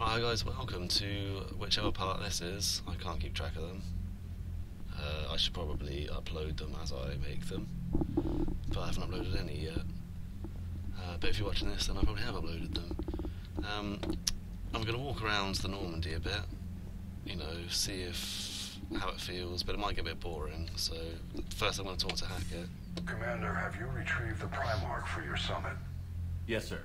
Hi guys, welcome to whichever part this is. I can't keep track of them. I should probably upload them as I make them, but I haven't uploaded any yet. But if you're watching this, then I probably have uploaded them. I'm going to walk around the Normandy a bit, you know, see how it feels, but it might get a bit boring, so first I'm going to talk to Hackett. Commander, have you retrieved the Primarch for your summit? Yes, sir.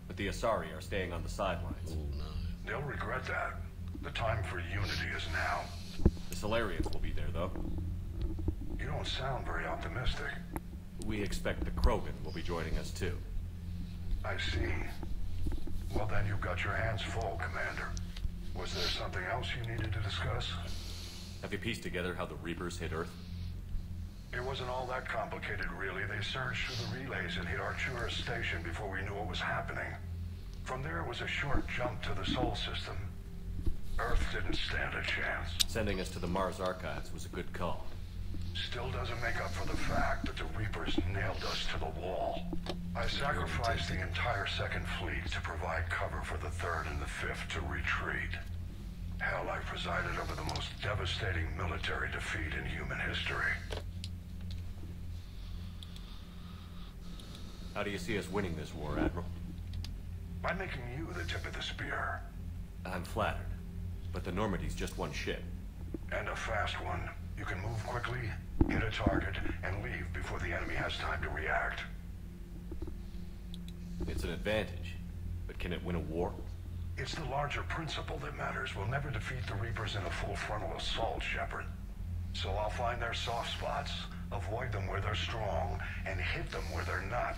But the Asari are staying on the sidelines. Oh no. They'll regret that. The time for unity is now. The Solarians will be there, though. You don't sound very optimistic. We expect the Krogan will be joining us, too. I see. Well then, you've got your hands full, Commander. Was there something else you needed to discuss? Have you pieced together how the Reapers hit Earth? It wasn't all that complicated, really. They surged through the relays and hit Artura's station before we knew what was happening. From there, it was a short jump to the Sol system. Earth didn't stand a chance. Sending us to the Mars Archives was a good call. Still doesn't make up for the fact that the Reapers nailed us to the wall. I sacrificed the entire Second Fleet to provide cover for the Third and the Fifth to retreat. Hell, I presided over the most devastating military defeat in human history. How do you see us winning this war, Admiral? By making you the tip of the spear. I'm flattered, but the Normandy's just one ship. And a fast one. You can move quickly, hit a target, and leave before the enemy has time to react. It's an advantage, but can it win a war? It's the larger principle that matters. We'll never defeat the Reapers in a full frontal assault, Shepard. So I'll find their soft spots, avoid them where they're strong, and hit them where they're not.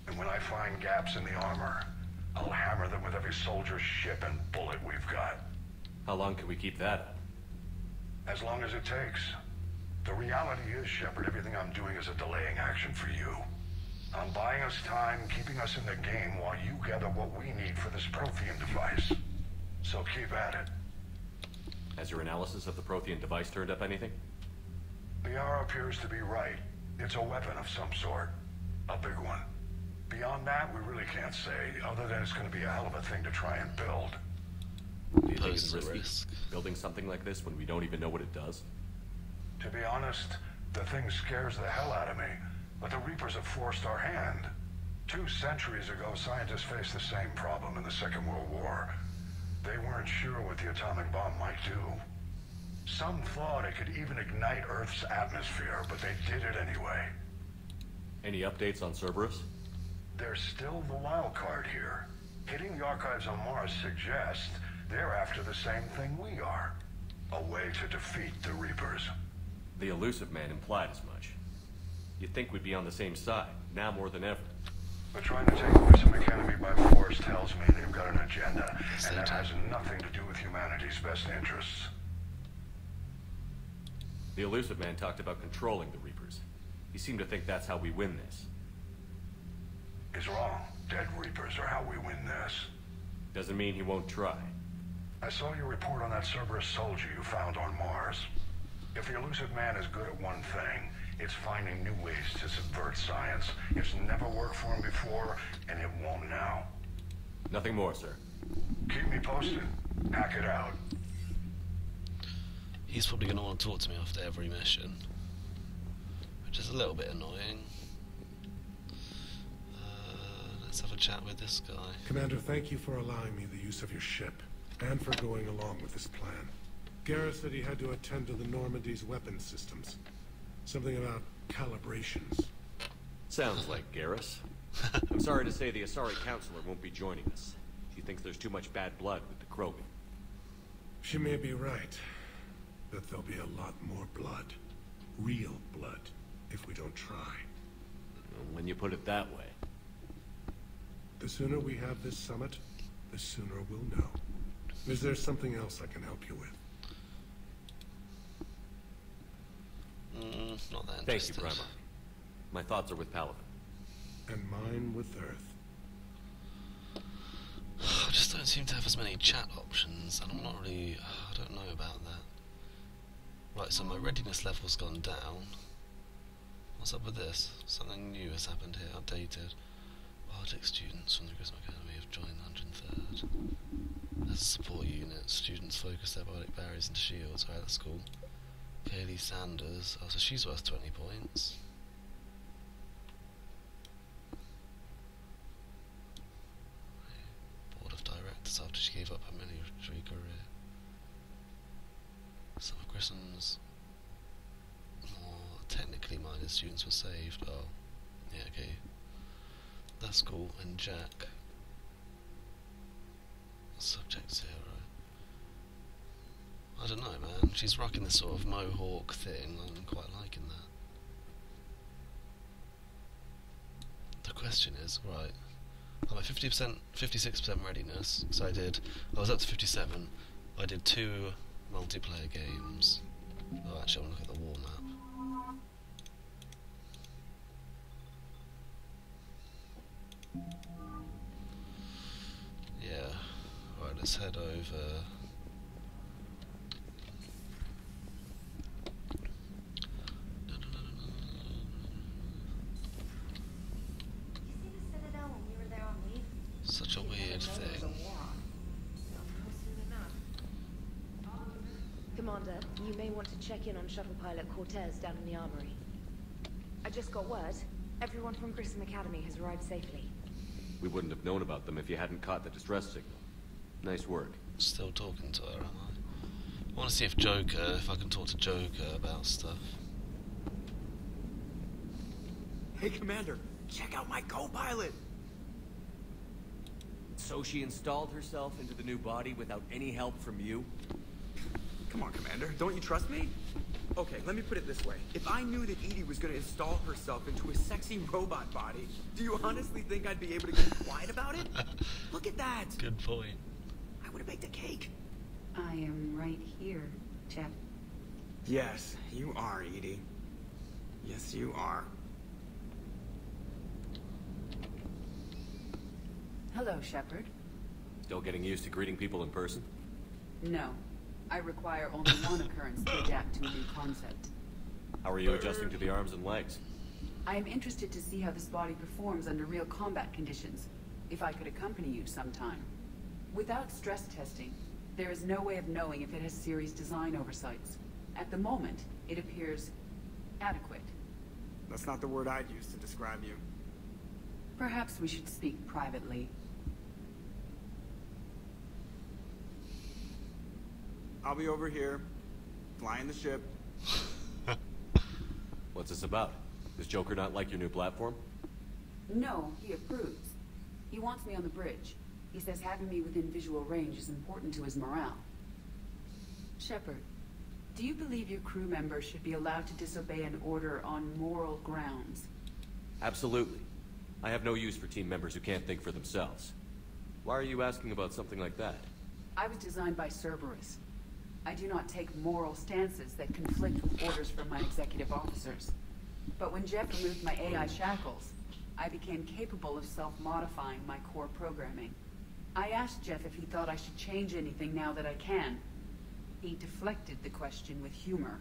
And when I find gaps in the armor, I'll hammer them with every soldier, ship, and bullet we've got. How long can we keep that up? As long as it takes. The reality is, Shepard, everything I'm doing is a delaying action for you. I'm buying us time, keeping us in the game while you gather what we need for this Prothean device. So keep at it. Has your analysis of the Prothean device turned up anything? The R appears to be right. It's a weapon of some sort. A big one. Beyond that, we really can't say, other than it's going to be a hell of a thing to try and build. Do you think it's Poses a risky risk. building something like this when we don't even know what it does? To be honest, the thing scares the hell out of me. But the Reapers have forced our hand. 2 centuries ago, scientists faced the same problem in the Second World War. They weren't sure what the atomic bomb might do. Some thought it could even ignite Earth's atmosphere, but they did it anyway. Any updates on Cerberus? There's still the wild card here. Hitting the archives on Mars suggests they're after the same thing we are. A way to defeat the Reapers. The elusive man implied as much. You'd think we'd be on the same side, now more than ever. But trying to take away some enemy by force tells me they've got an agenda, and that has nothing to do with humanity's best interests. The elusive man talked about controlling the Reapers. He seemed to think that's how we win this. He's wrong. Dead Reapers are how we win this. Doesn't mean he won't try. I saw your report on that Cerberus soldier you found on Mars. If the elusive man is good at one thing, it's finding new ways to subvert science. It's never worked for him before, and it won't now. Nothing more, sir. Keep me posted. Hack it out. He's probably going to want to talk to me after every mission, which is a little bit annoying. Let's have a chat with this guy. Commander, thank you for allowing me the use of your ship, and for going along with this plan. Garrus said he had to attend to the Normandy's weapon systems. Something about calibrations. Sounds like Garrus. I'm sorry to say the Asari Counselor won't be joining us. She thinks there's too much bad blood with the Krogan. She may be right, but there'll be a lot more blood. Real blood, if we don't try. When you put it that way. The sooner we have this summit, the sooner we'll know. Is there something else I can help you with? Not that Thank you, interested. Primarch. My thoughts are with Paladin. And mine with Earth. I just don't seem to have as many chat options, and I'm not really... I don't know about that. Right, so my readiness level's gone down. What's up with this? Something new has happened here, updated. Arctic students from the Grissom Academy have joined the 103rd. As support unit. Students focus their biotic barriers into shields. Alright, that's cool. Kaylee Sanders. Oh, so she's worth 20 points. Board of Directors after she gave up her military career. Some of Grissom's more technically minded students were saved. Oh, yeah, okay. That's cool. And Jack. Subject 0. I don't know, man. She's rocking this sort of mohawk thing. I'm quite liking that. The question is, right, I'm at 50%, 56% readiness. So I was up to 57. I did 2 multiplayer games. Oh, actually, I want to look at the war map. Yeah. Right, let's head over. You see the Citadel when we were there on leave? Such a weird thing. Commander, you may want to check in on Shuttle Pilot Cortez down in the armory. I just got word. Everyone from Grissom Academy has arrived safely. We wouldn't have known about them if you hadn't caught the distress signal. Nice work. Still talking to her, am I? I want to see if I can talk to Joker about stuff. Hey, Commander, check out my co-pilot! So she installed herself into the new body without any help from you? Come on, Commander, don't you trust me? Okay, let me put it this way. If I knew that Edie was gonna install herself into a sexy robot body, do you honestly think I'd be able to keep quiet about it? Look at that! Good point. I would've baked a cake. I am right here, Jeff. Yes, you are, Edie. Yes, you are. Hello, Shepard. Still getting used to greeting people in person? No. I require only one occurrence to adapt to a new concept. How are you adjusting to the arms and legs? I am interested to see how this body performs under real combat conditions, if I could accompany you sometime. Without stress testing, there is no way of knowing if it has serious design oversights. At the moment, it appears adequate. That's not the word I'd use to describe you. Perhaps we should speak privately. I'll be over here, flying the ship. What's this about? Does Joker not like your new platform? No, he approves. He wants me on the bridge. He says having me within visual range is important to his morale. Shepard, do you believe your crew members should be allowed to disobey an order on moral grounds? Absolutely. I have no use for team members who can't think for themselves. Why are you asking about something like that? I was designed by Cerberus. I do not take moral stances that conflict with orders from my executive officers. But when Jeff removed my AI shackles, I became capable of self-modifying my core programming. I asked Jeff if he thought I should change anything now that I can. He deflected the question with humor.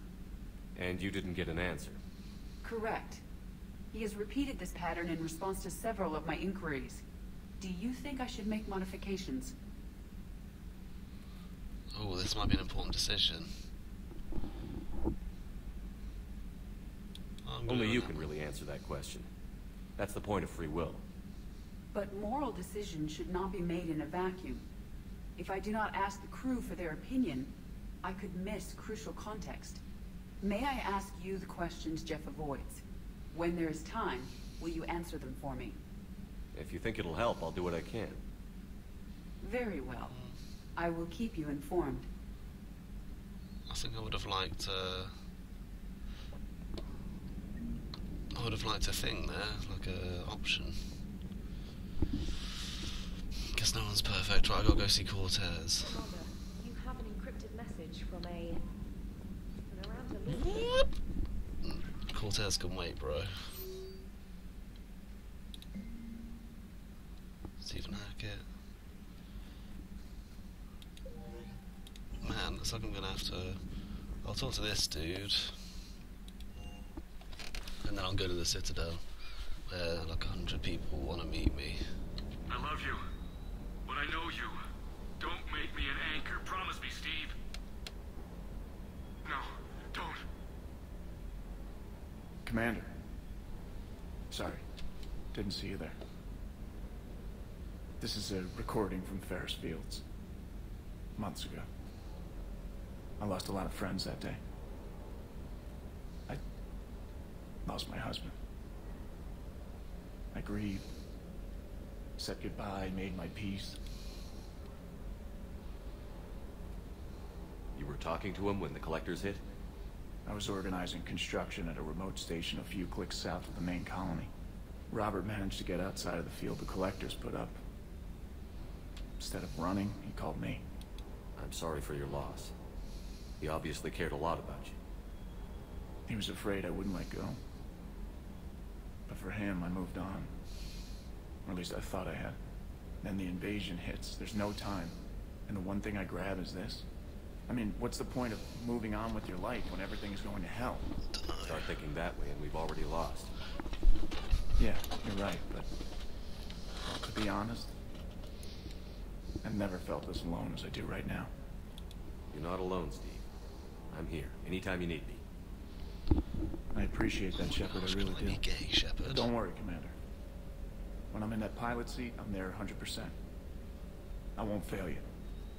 And you didn't get an answer? Correct. He has repeated this pattern in response to several of my inquiries. Do you think I should make modifications? Oh, this might be an important decision. Only you can really answer that question. That's the point of free will. But moral decisions should not be made in a vacuum. If I do not ask the crew for their opinion, I could miss crucial context. May I ask you the questions Jeff avoids? When there is time, will you answer them for me? If you think it'll help, I'll do what I can. Very well. I will keep you informed. I think I would have liked a thing there, like a option. Guess no one's perfect. Right, I gotta go see Cortez. Commander, you have an encrypted message from around the lead. Cortez can wait, bro. Stephen Hackett. Man, looks like I'm gonna have to... I'll talk to this dude. And then I'll go to the Citadel, where like 100 people want to meet me. I love you, but I know you. Don't make me an Commander. Sorry. Didn't see you there. This is a recording from Ferris Fields. Months ago. I lost a lot of friends that day. I lost my husband. I grieved. Said goodbye, made my peace. You were talking to him when the collectors hit? I was organizing construction at a remote station a few clicks south of the main colony. Robert managed to get outside of the field the collectors put up. Instead of running, he called me. I'm sorry for your loss. He obviously cared a lot about you. He was afraid I wouldn't let go. But for him, I moved on. Or at least I thought I had. Then the invasion hits. There's no time. And the one thing I grab is this. I mean, what's the point of moving on with your life when everything is going to hell? Start thinking that way and we've already lost. Yeah, you're right, but to be honest, I've never felt as alone as I do right now. You're not alone, Steve. I'm here, anytime you need me. I appreciate that, Shepard, I really do. Gay, Shepard. Don't worry, Commander. When I'm in that pilot seat, I'm there 100%. I won't fail you.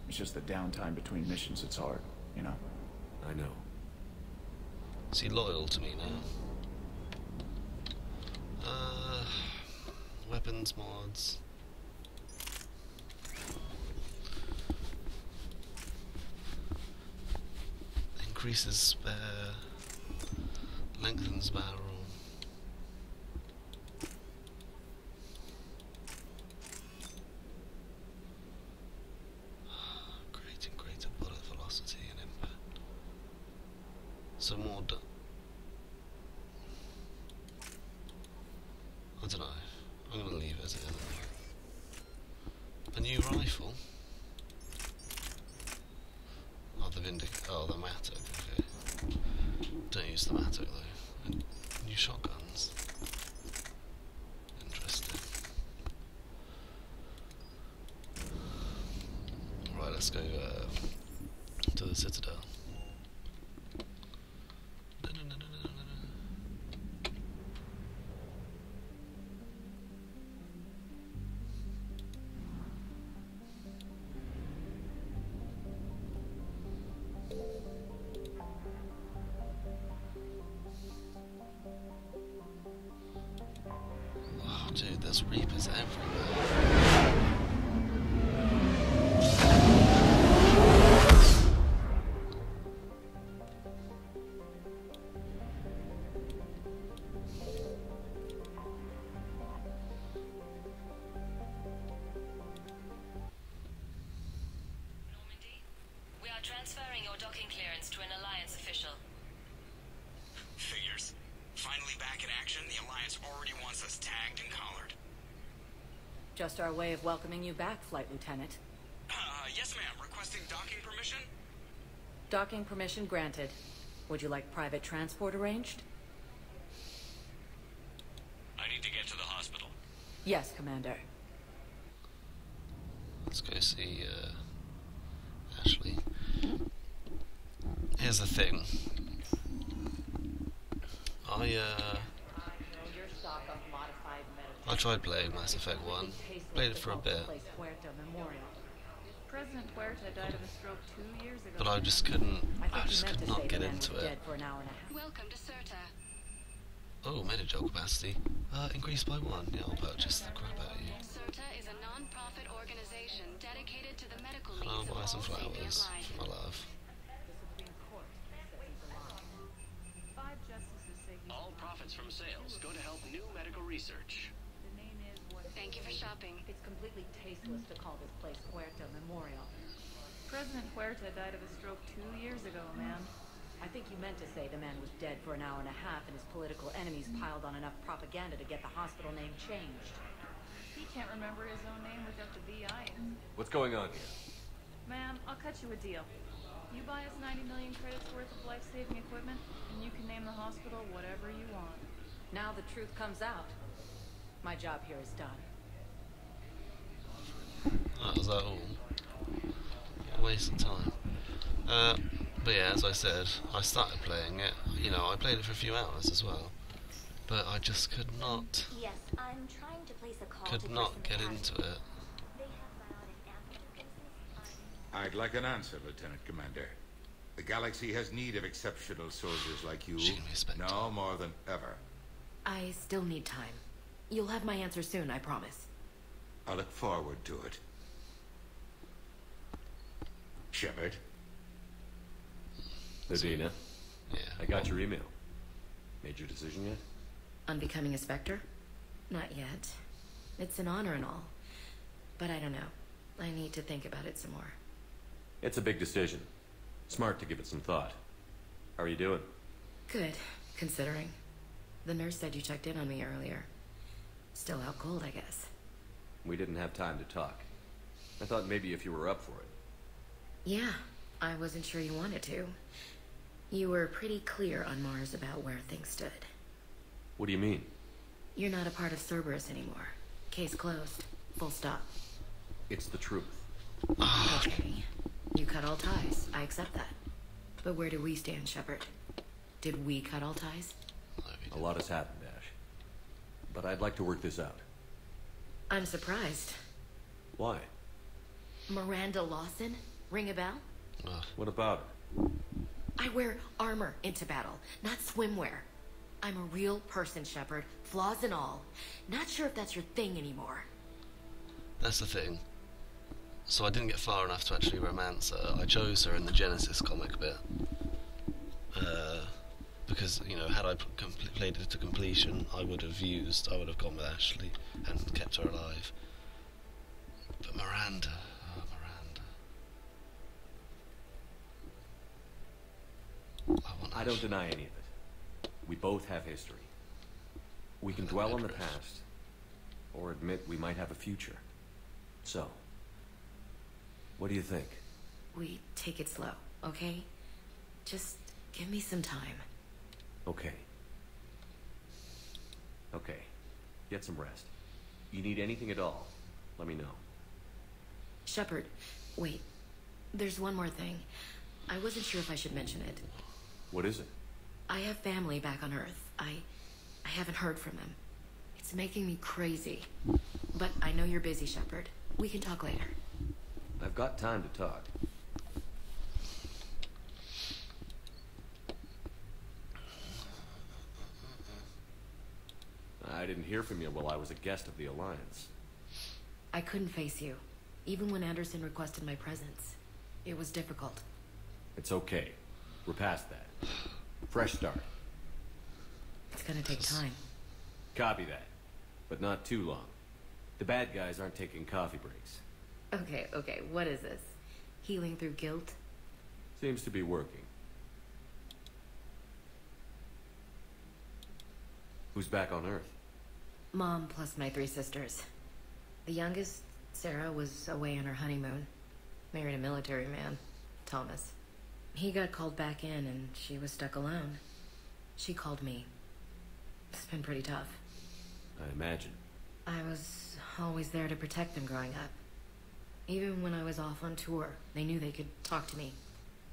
It's just the downtime between missions that's hard, you know? I know. Is he loyal to me now? Weapons mods. Increases spare. Lengthens barrel. Greater bullet velocity and impact. Some more. I don't know. I'm gonna leave it as it is. A new rifle. Oh, the the Matic. Okay. Don't use the Matic though. And new shotguns. Interesting. Right, let's go to the Citadel. Dude, there's Reapers everywhere. Normandy, we are transferring your docking clearance to an Alliance official. Figures. Finally back in action, the Alliance already wants us tagged and collared. Just our way of welcoming you back, Flight Lieutenant. Yes ma'am, requesting docking permission? Docking permission granted. Would you like private transport arranged? I need to get to the hospital. Yes, Commander. Let's go see Ashley. Here's the thing. I tried playing Mass Effect 1. Played it for a bit. President Huerta died of a stroke 2 years ago. But I just could not get into it. Welcome to Certa. Oh, medical capacity. Increased by 1. Yeah, I'll purchase the crap out of you. Certa is a non-profit organization dedicated to the medical And I'll needs buy of some all flowers seniors. for my love. All profits from sales go to help new medical research. Thank you for shopping. It's completely tasteless to call this place Huerta Memorial. President Huerta died of a stroke 2 years ago, ma'am. I think you meant to say the man was dead for an hour and a half and his political enemies piled on enough propaganda to get the hospital name changed. He can't remember his own name without the VI in. What's going on here? Ma'am, I'll cut you a deal. You buy us 90 million credits worth of life-saving equipment, and you can name the hospital whatever you want. Now the truth comes out. My job here is done. That was that all. What a waste of time. But yeah, as I said, I started playing it. You know, I played it for a few hours as well. but I just could not. Yes, I'm trying to place a call Could to not Grissom get Academy. into it. They have bionic amplifications. I'd like an answer, Lieutenant Commander. The galaxy has need of exceptional soldiers like you, She can be a spectre. now more than ever. I still need time. You'll have my answer soon, I promise. I look forward to it. Shepard? Nadina, Yeah. I got your email. Made your decision yet? On becoming a Spectre? Not yet. It's an honor and all. But I don't know. I need to think about it some more. It's a big decision. Smart to give it some thought. How are you doing? Good, considering. The nurse said you checked in on me earlier. Still out cold, I guess. We didn't have time to talk. I thought maybe if you were up for it. Yeah, I wasn't sure you wanted to. You were pretty clear on Mars about where things stood. What do you mean? You're not a part of Cerberus anymore. Case closed. Full stop. It's the truth. Okay. You cut all ties. I accept that. But where do we stand, Shepard? Did we cut all ties? A lot has happened, Ash. But I'd like to work this out. I'm surprised. Why? Miranda Lawson? Ring a bell? What about her? I wear armor into battle, not swimwear. I'm a real person, Shepard, flaws and all. Not sure if that's your thing anymore. That's the thing. So I didn't get far enough to actually romance her. I chose her in the Genesis comic bit. Because, you know, had I played it to completion, I would have gone with Ashley and kept her alive. But Miranda, I don't deny any of it. We both have history. We can dwell on the past, or admit we might have a future. So, what do you think? We take it slow, okay? Just give me some time. Okay. Okay. Get some rest. You need anything at all, let me know. Shepard, wait. There's one more thing. I wasn't sure if I should mention it. What is it? I have family back on Earth. I haven't heard from them. It's making me crazy. But I know you're busy, Shepard. We can talk later. I've got time to talk. I didn't hear from you while I was a guest of the Alliance. I couldn't face you, even when Anderson requested my presence. It was difficult. It's okay. We're past that. Fresh start. It's gonna take time. Copy that. But not too long. The bad guys aren't taking coffee breaks. Okay, what is this? Healing through guilt? Seems to be working. Who's back on Earth? Mom plus my 3 sisters. The youngest, Sarah, was away on her honeymoon. Married a military man, Thomas. He got called back in and she was stuck alone. She called me. It's been pretty tough. I imagine. I was always there to protect them growing up. Even when I was off on tour, they knew they could talk to me.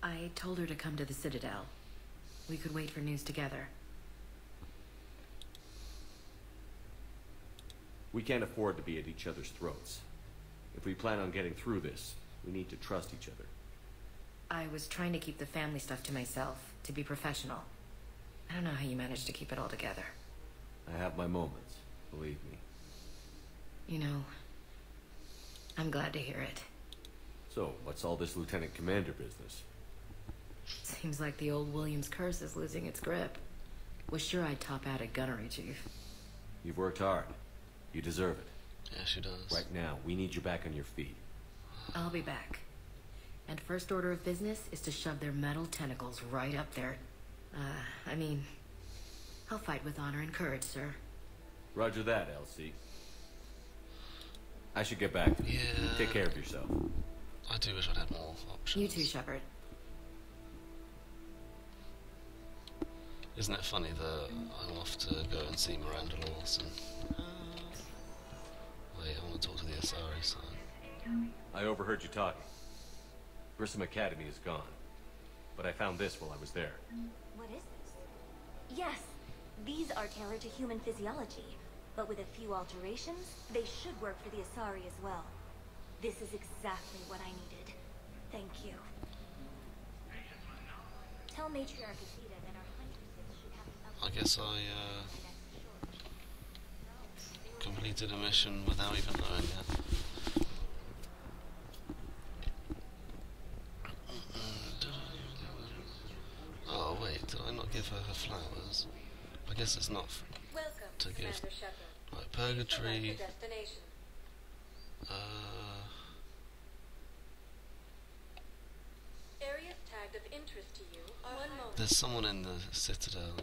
I told her to come to the Citadel. We could wait for news together. We can't afford to be at each other's throats. If we plan on getting through this, we need to trust each other. I was trying to keep the family stuff to myself, to be professional. I don't know how you managed to keep it all together. I have my moments, believe me. You know, I'm glad to hear it. So, what's all this Lieutenant Commander business? Seems like the old Williams curse is losing its grip. Was sure I'd top out at gunnery, Chief. You've worked hard. You deserve it. Yeah, she does. Right now, we need you back on your feet. I'll be back. And first order of business is to shove their metal tentacles right up there. I'll fight with honor and courage, sir. Roger that, Elsie. I should get back. Yeah. Take care of yourself. I do wish I'd had more options. You too, Shepard. Isn't it funny that I'm off to go and see Miranda Lawson? Wait, I want to talk to the Asari son. I overheard you talking. Grissom Academy is gone. But I found this while I was there. What is this? Yes, These are tailored to human physiology, but with a few alterations, they should work for the Asari as well. This is exactly what I needed. Thank you. Tell Matriarch Asita that our huntresses should have... I guess I completed a mission without even knowing it. Oh wait, did I not give her her flowers? I guess it's not to give. Right, Purgatory. Areas tagged of interest to you are 1 moment. There's someone in the Citadel.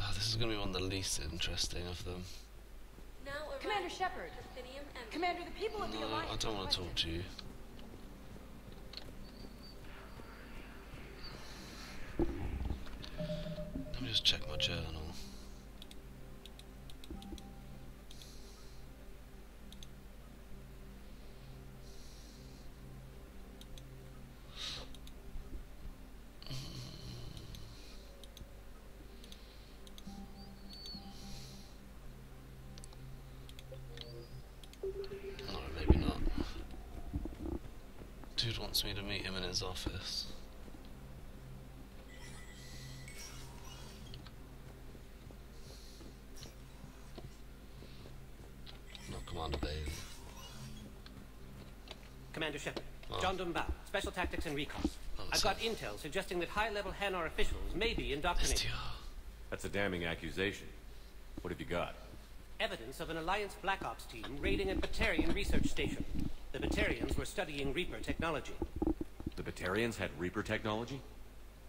Oh, this is going to be one of the least interesting of them. Now Commander Shepard. Commander, the people of the Alliance. I don't want to talk to you. Let me just check my journal. Maybe not. Dude wants me to meet him in his office. Not Commander Bailey. Commander Shepard. Oh. John Dumbao, Special Tactics and Recon. Oh, I've got intel suggesting that high-level Hanar officials may be indoctrinated. That's a damning accusation. What have you got? Evidence of an Alliance Black Ops team raiding a Batarian research station. The Batarians were studying Reaper technology. The Batarians had Reaper technology?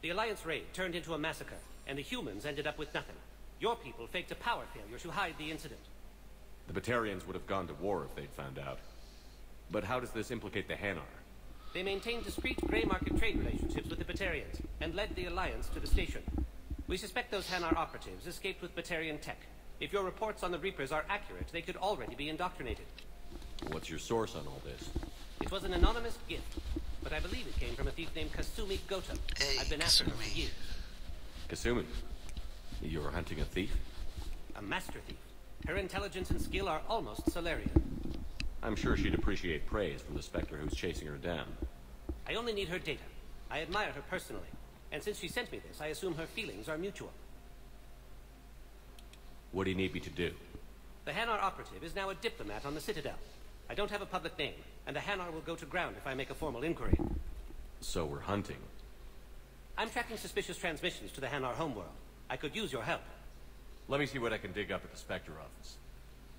The Alliance raid turned into a massacre, and the humans ended up with nothing. Your people faked a power failure to hide the incident. The Batarians would have gone to war if they'd found out. But how does this implicate the Hanar? They maintained discreet gray market trade relationships with the Batarians, and led the Alliance to the station. We suspect those Hanar operatives escaped with Batarian tech. If your reports on the Reapers are accurate, they could already be indoctrinated. What's your source on all this? It was an anonymous gift, but I believe it came from a thief named Kasumi Goto. I've been after her for years. Kasumi? You're hunting a thief? A master thief. Her intelligence and skill are almost Solarian. I'm sure she'd appreciate praise from the Spectre who's chasing her down. I only need her data. I admire her personally, and since she sent me this, I assume her feelings are mutual. What do you need me to do? The Hanar operative is now a diplomat on the Citadel. I don't have a public name, and the Hanar will go to ground if I make a formal inquiry. So we're hunting. I'm tracking suspicious transmissions to the Hanar homeworld. I could use your help. Let me see what I can dig up at the Spectre office.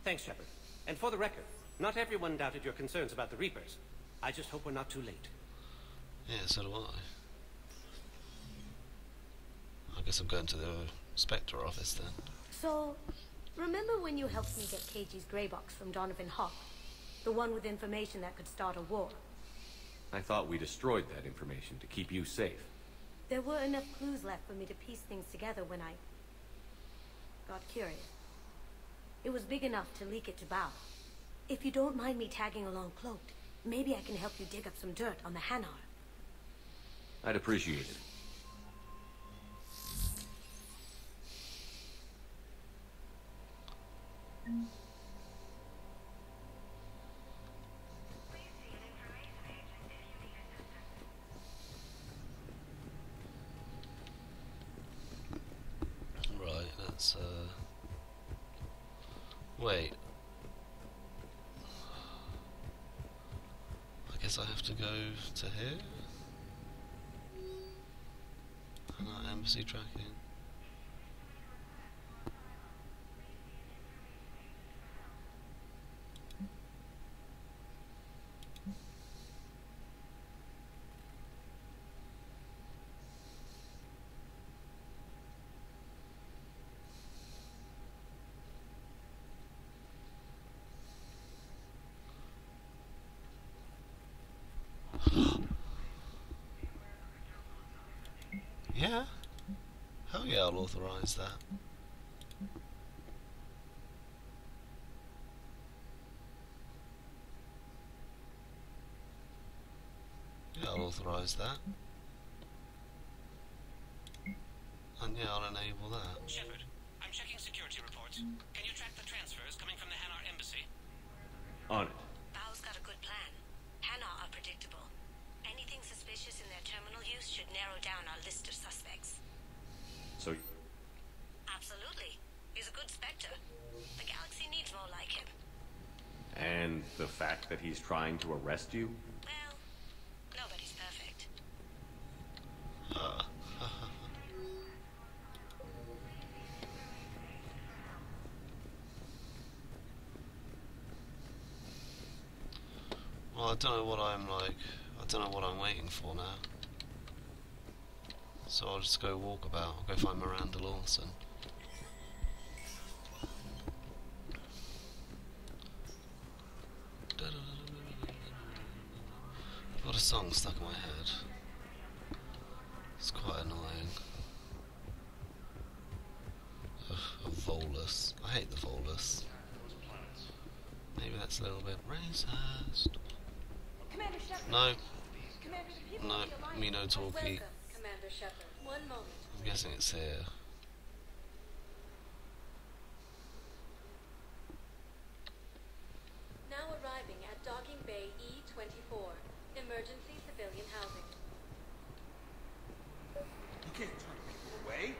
Thanks, Shepard. And for the record, not everyone doubted your concerns about the Reapers. I just hope we're not too late. Yeah, so do I. I guess I'm going to the Spectre office then. So, remember when you helped me get KG's grey box from Donovan Hawk? The one with information that could start a war? I thought we destroyed that information to keep you safe. There were enough clues left for me to piece things together when I got curious. It was big enough to leak it to Bao. If you don't mind me tagging along cloaked, maybe I can help you dig up some dirt on the Hanar. I'd appreciate it. Right, let's wait. I guess I have to go to here? Embassy tracking. Yeah? Hell yeah, I'll authorize that. Yeah, I'll authorize that. And yeah, I'll enable that. Shepard, I'm checking security reports. Can you track the transfers coming from the Hanar embassy? On it. Bao's got a good plan. Hanar are predictable. Anything suspicious in their terminal use should narrow down our list of suspects. So... Absolutely. He's a good Spectre. The galaxy needs more like him. And the fact that he's trying to arrest you? Well, nobody's perfect. Well, I don't know what I'm like. I don't know what I'm waiting for now. So I'll just go walk about. I'll go find Miranda Lawson. I've got a song stuck in my head. It's quite annoying. Ugh, a Volus. I hate the Volus. Maybe that's a little bit racist. Commander Shepard. No. Commander, the people No, of the Alliance- me no talkie. Welcome, Commander Shepard. One moment. I'm guessing it's here. Now arriving at Docking Bay E-24. Emergency civilian housing. You can't turn people away.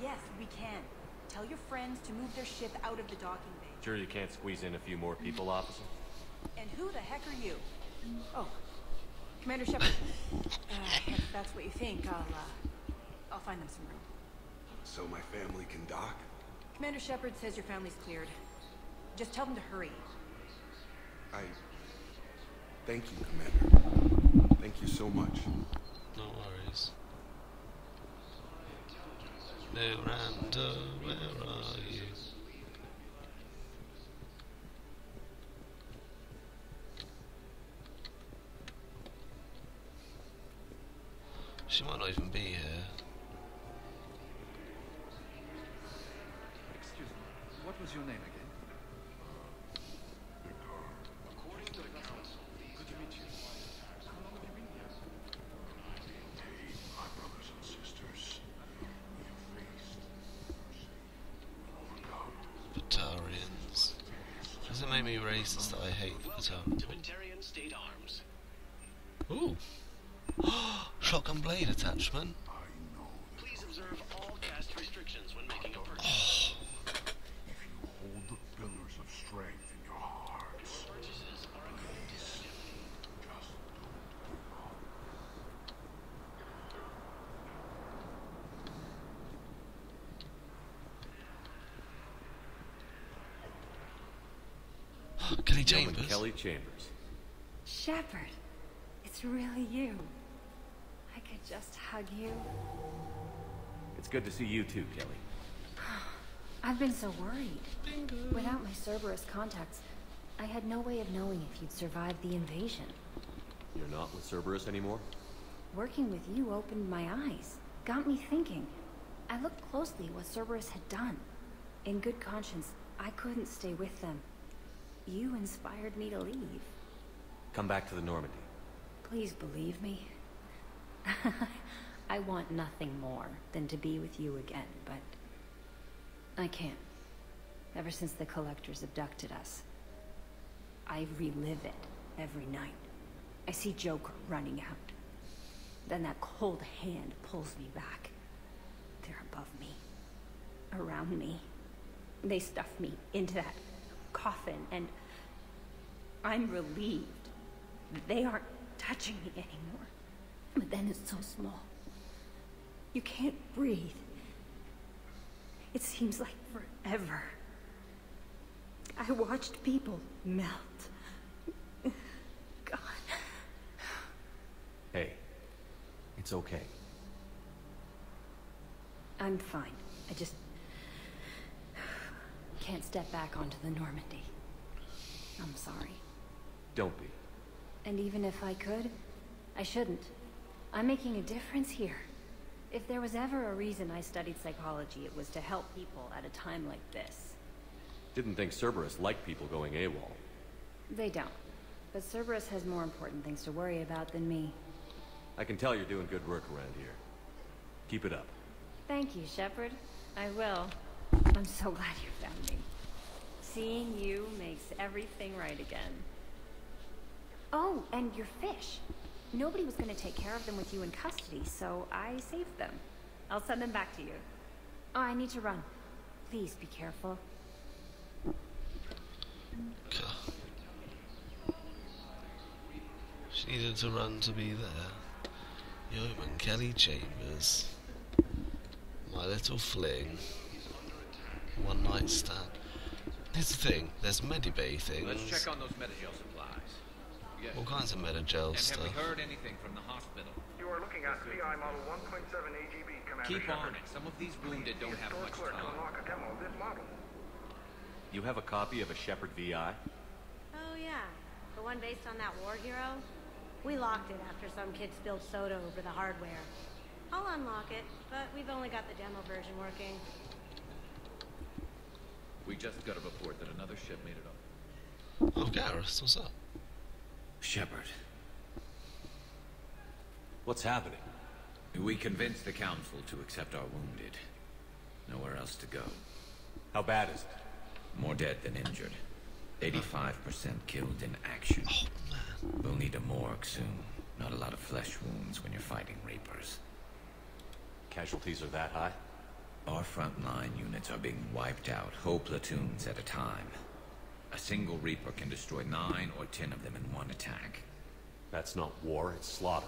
Yes, we can. Tell your friends to move their ship out of the docking bay. Sure you can't squeeze in a few more people, officer? And who the heck are you? Oh, Commander Shepard. If that's what you think, I'll find them some room. So my family can dock? Commander Shepard says your family's cleared. Just tell them to hurry. Thank you, Commander. Thank you so much. No worries. Miranda, where are you? She might not even be here. Excuse me, what was your name again? According to the council, good to meet you. How long have you been here? My brothers and sisters, we have faced mercy, overcome. Batarians. Does it make me racist that I hate the Batarians? To Batarian State Arms. Ooh. Shotgun blade attachment. Please observe all cast restrictions when making a purchase. If you hold the pillars of strength in your hearts, Purchases are according to just don't give up. Kelly Gentleman Chambers. Kelly Chambers. Shepard, it's really you. I could just hug you. It's good to see you too, Kelly. I've been so worried. Without my Cerberus contacts, I had no way of knowing if you'd survived the invasion. You're not with Cerberus anymore? Working with you opened my eyes, got me thinking. I looked closely at what Cerberus had done. In good conscience, I couldn't stay with them. You inspired me to leave. Come back to the Normandy. Please believe me. I want nothing more than to be with you again, but I can't. Ever since the Collectors abducted us, I relive it every night. I see Joker running out. Then that cold hand pulls me back. They're above me, around me. They stuff me into that coffin, and I'm relieved that they aren't touching me anymore. But then it's so small. You can't breathe. It seems like forever. I watched people melt. God. Hey, it's okay. I'm fine. I just can't step back onto the Normandy. I'm sorry. Don't be. And even if I could, I shouldn't. I'm making a difference here. If there was ever a reason I studied psychology, it was to help people at a time like this. Didn't think Cerberus liked people going AWOL. They don't. But Cerberus has more important things to worry about than me. I can tell you're doing good work around here. Keep it up. Thank you, Shepard. I will. I'm so glad you found me. Seeing you makes everything right again. Oh, and your fish. Nobody was going to take care of them with you in custody, so I saved them. I'll send them back to you. Oh, I need to run. Please be careful. She needed to run to be there. Yeoman Kelly Chambers. My little fling. One night stand. Here's the thing, there's medibay things. Let's check on those metagel supplies. Yes. All kinds of metagel stuff. And have we heard anything from the hospital? You are looking at CI model 1.7 AGB, Commander Keep Shepard. on it. Some of these wounded don't have much Clerk to time. unlock a demo of this model. You have a copy of a Shepard VI? Oh yeah, the one based on that war hero? We locked it after some kid spilled soda over the hardware. I'll unlock it, but we've only got the demo version working. We just got a report that another ship made it up. Oh, Garrus, what's up? Shepard. What's happening? We convinced the Council to accept our wounded. Nowhere else to go. How bad is it? More dead than injured. 85% killed in action. Oh, man. We'll need a morgue soon. Not a lot of flesh wounds when you're fighting Reapers. Casualties are that high? Our frontline units are being wiped out, whole platoons at a time. A single Reaper can destroy 9 or 10 of them in one attack. That's not war, it's slaughter.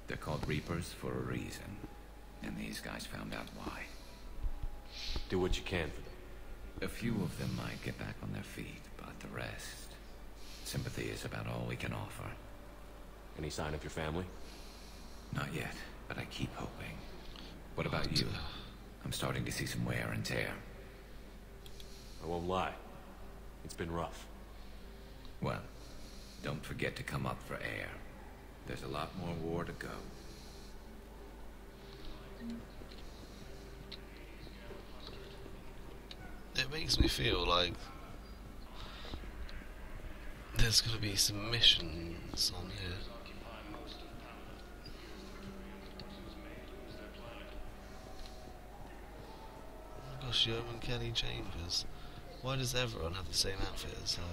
They're called Reapers for a reason. And these guys found out why. Do what you can for them. A few of them might get back on their feet, but the rest... Sympathy is about all we can offer. Any sign of your family? Not yet, but I keep hoping. What about you? I'm starting to see some wear and tear. I won't lie. It's been rough. Well, don't forget to come up for air. There's a lot more war to go. It makes me feel like there's going to be some missions on here. Oh my gosh, Yeoman Kelly Chambers. Why does everyone have the same outfit as her?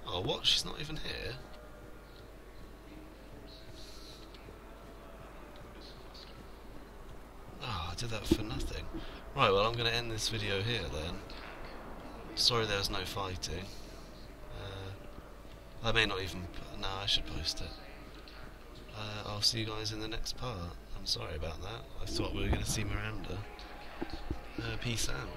Oh, what? She's not even here? Oh, I did that for nothing. Right, well, I'm going to end this video here then. Sorry there was no fighting. I may not even... No, I should post it. I'll see you guys in the next part. I'm sorry about that. I thought we were going to see Miranda. Peace out.